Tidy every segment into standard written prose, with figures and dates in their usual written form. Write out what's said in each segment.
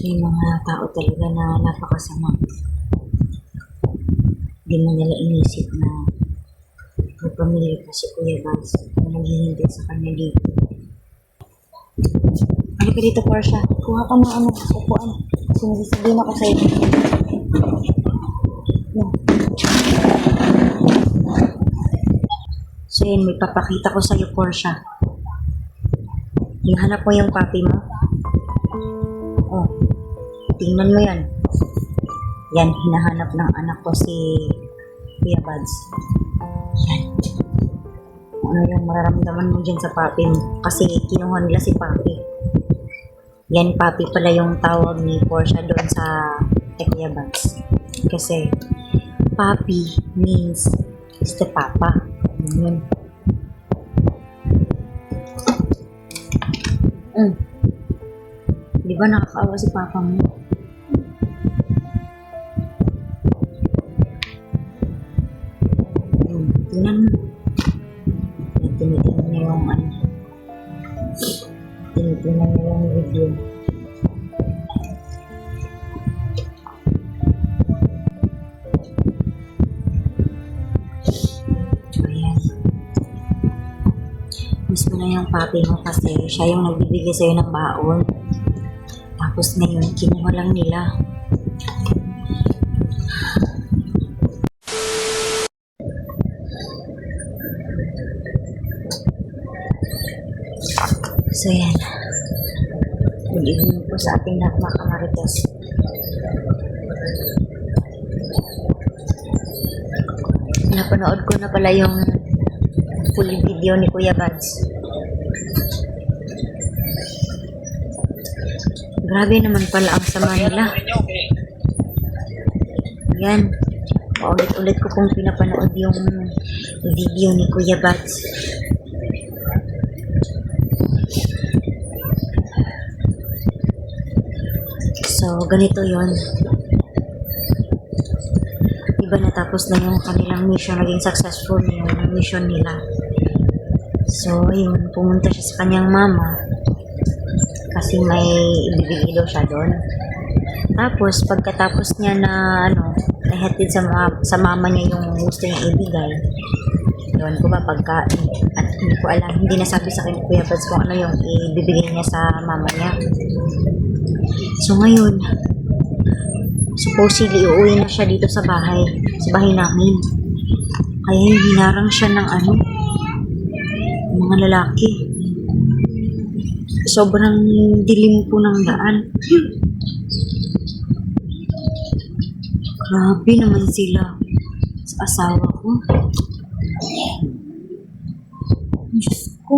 May mga tao talaga na napakasama. Hindi mo nila inisip na may pamilya pa si Kuya Bals na naghihintay sa kanya dito. Halika dito, Portia. Kuha ka ng upuan. Sinasabihin ako sa'yo. No. So yun, may papakita ko sa'yo, Portia. Hinahanap mo yung papi mo? Oh, tingnan mo yan. Yan, hinahanap ng anak ko si Kuya Bals. Yan. Ano yung mararamdaman mo dyan sa papi mo? Kasi kinuha nila si papi. Yan, papi pala yung tawag ni Portia doon sa Kuya Bals. Kasi papi means is the papa. Yun. Di ba nakakaawa si papa mo? Tingnan mo. Tinitingnan niya yung tinitingnan niya yung video. Ayan. Miss mo na yung papi mo kasi siya yung nagbibigay sa'yo ng baon. Tapos ngayon, kinuha lang nila. So yan. Good evening po sa ating lahat mga kamarites. Napanood ko na pala yung full video ni Kuya Bals. Grabe naman pala ang sama nila. Yan. Paulit-ulit ko kung pinapanood yung video ni Kuya Bals. So, ganito yon. Diba natapos na yung kanilang mission, naging successful yung mission nila. So, yun, pumunta siya sa kanyang mama kasi may ibibigay daw siya doon. Tapos, pagkatapos niya na, nahatid sa mama niya yung gusto niya ibigay, yun ko ba, pagkain, at hindi ko alam, hindi nasabi sa akin Kuya Bals kung ano yung ibibigay niya sa mama niya. So ngayon, supposedly uuwi na siya dito sa bahay namin. Kaya hinarang siya ng mga lalaki. Sobrang dilim po ng daan. Grabe naman sila sa asawa ko. Diyos ko.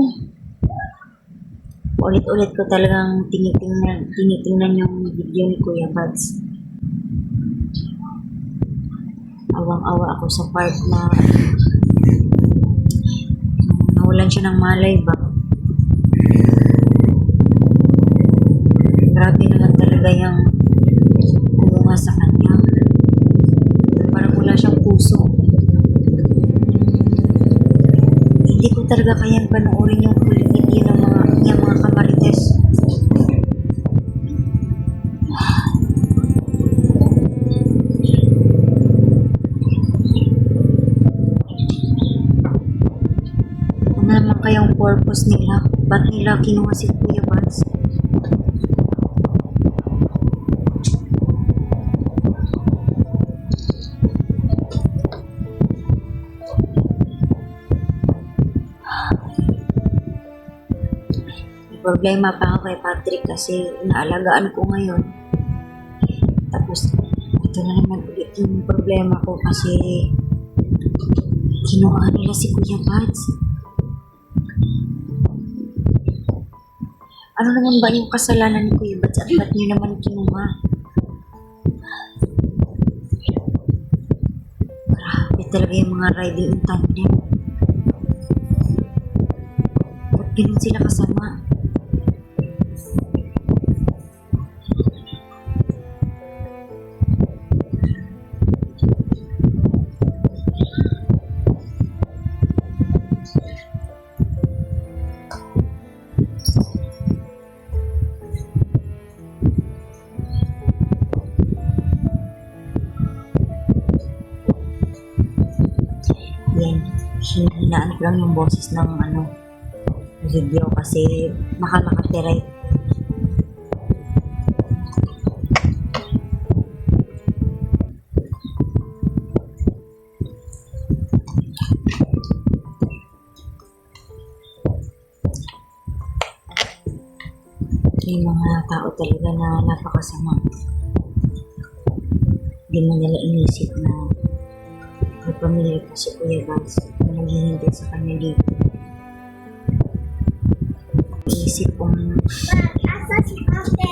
Ulit-ulit ko talagang tinitingnan yung video ni Kuya Bals. Awang-awa ako sa part na nawalan siya ng malay ba. Grabe naman talaga yung kumuha sa kanya. Parang wala siyang puso. Hindi ko talaga kayang panoorin yung full video ng mga kamarites. Ano naman kayang purpose nila? Ba't nila kinuha si Kuya Bals? Problema pa ako kay Patrick kasi inaalagaan ko ngayon. Tapos, ito na naman ulit yung problema ko kasi kinuha nila si Kuya Bals. Ano naman ba yung kasalanan ni Kuya Bals at ba't niyo naman kinuha? Grabe talaga yung mga riding in tandem. Ba't ganun sila kasama? Hinahinaan ko lang yung boses ng video kasi baka makapiright. May mga tao talaga na napakasama. Hindi mo nila inisip na may pamilya pa si Kuya Vance na naghihintay sa kanya dito. Iisip kong Asa si ate?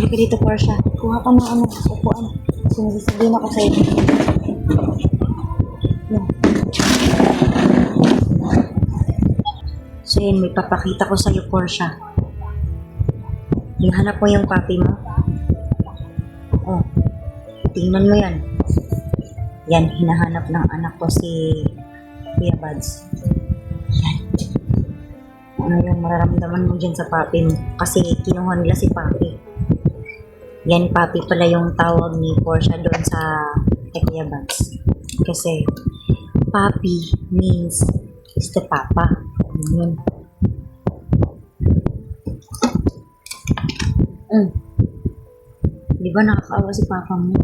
halika dito, Portia. Kuha ka ng upuan. Sinasabihin ako sa'yo. Yan. So yun, may papakita ko sa'yo, Portia. Hinahanap mo yung papi mo? Oh, tingnan mo yan. Yan, hinahanap ng anak ko si Kuya Buds. Yan. Ano yung mararamdaman mo dyan sa papi mo? Kasi kinuha nila si papi. Yan, papi pala yung tawag ni Portia doon sa kay Kuya Buds. Kasi papi means is the papa. Yun. Di ba nakakaawa si papa mo?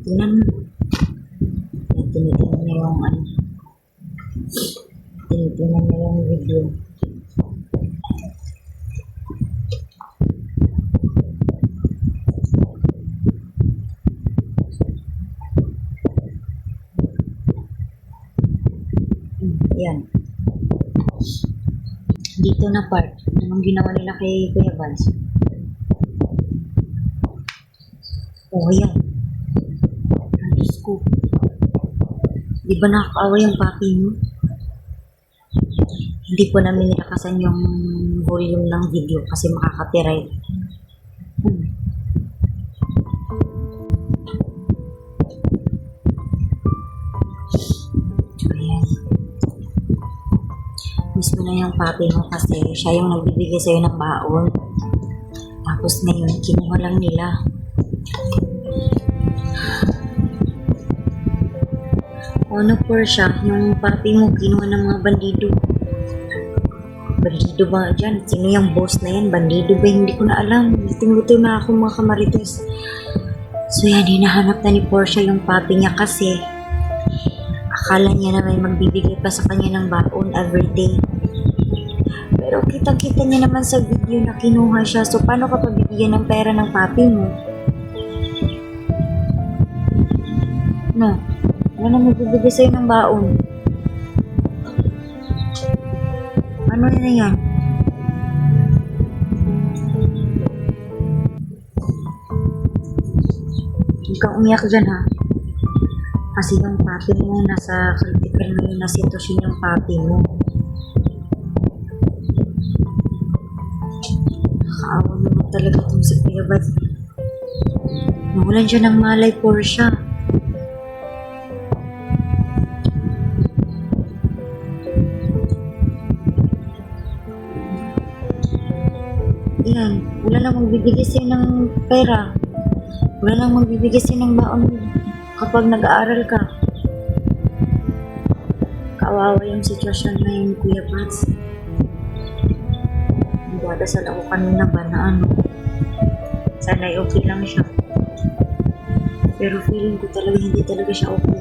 Tingnan mo. Tinitingnan niya yung tinitingnan niya yung video. Yan. Dito na part. Anong ginawa nila kay Kuya Vance? Oh, yan. Ang Diyos ko. Di ba nakakaawa yung papi mo? Hindi po namin nilakasan yung volume ng video kasi makaka-copyright. Ayan. Miss mo na yung papi mo kasi siya yung nagbibigay sa'yo ng baon. Tapos ngayon, kinuha lang nila. Ano po siya, yung papi mo kinuha ng mga bandido. Bandido ba dyan? Sino yung boss na yan? Bandido ba? Hindi ko na alam. Luto na ako mga kamarites. So yan, hinahanap na ni Portia yung papi niya kasi akala niya na may magbibigay pa sa kanya ng baon everyday. Pero kitang-kita niya naman sa video na kinuha siya. So paano ka pabibigyan ng pera ng papi mo? No. Ano na magbibigay sa'yo ng baon? Ano na yan? Huwag kang umiyak dyan ha. Kasi yung papi mo nasa critical na sitwasyon yung papi mo. Nakaawa naman talaga itong si Kuya Buds. Nawalan siya ng malay, Portia. Yan, wala nang magbibigay sa'yo ng pera. Wala nang magbibigay sa'yo ng baon kapag nag-aaral ka. Kawawa yung sitwasyon na yung Kuya Buds. Nagdadasal ako kanina ba na sana'y okay lang siya. Pero feeling ko talaga hindi talaga siya okay.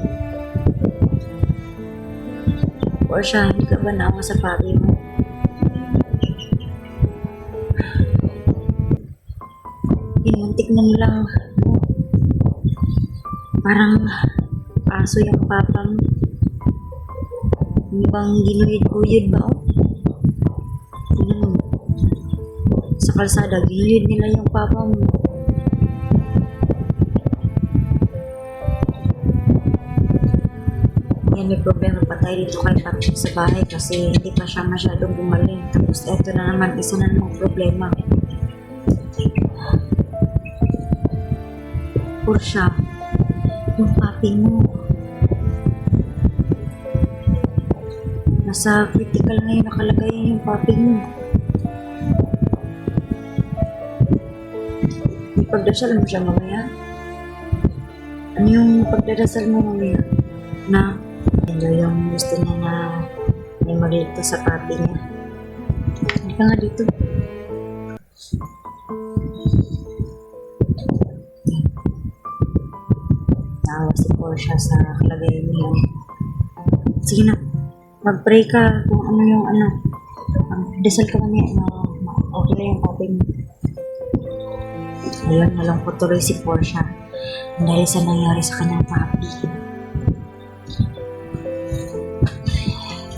Or siya, hindi ka ba naawa sa papi mo? Muntik na nilang parang aso yung papa mo. Hindi bang ginuyod-guyod ba? Tingnan mo. Sa kalsada, ginuyod nila yung papa mo. Yan, may problema pa tayo dito kay Patrick sa bahay kasi hindi pa siya masyadong gumaling. Tapos eto na naman, isa na namang problema. Portia, yung papi mo nasa critical na yung nakalagay yung papi mo. Hindi Ipagdasal mo siya mamaya. Ano yung pagdadasal mo mamaya? Na, enjoy yung gusto niya na may maglito sa papi niya. Hindi ka nga dito. Naawa si Portia sa kalagayan niya. Sige na, mag-pray ka kung ano yung ano. Magdasal ka mamaya na okay na yung papi mo. Ayun, nalungkot tuloy si Portia dahil sa nangyari sa kanyang papi.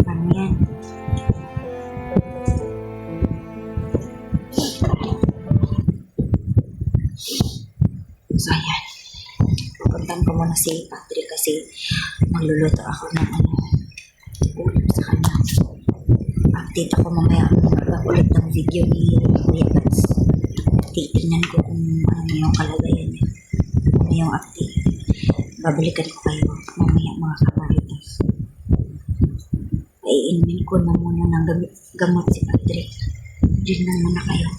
Ano yan? So, ayan. Pupuntahan ko muna si Patrick kasi magluluto ako ng ano, ulam sa kanya. Update ako mamaya ulit ng video ni Kuya Gats. Titignan ko kung ano yung kalagayan niya. Ano yung update. Babalikan ko kayo mamaya mga kamaritas. Iinumin ko na muna ng gamot si Patrick. Diyan lang muna kayo.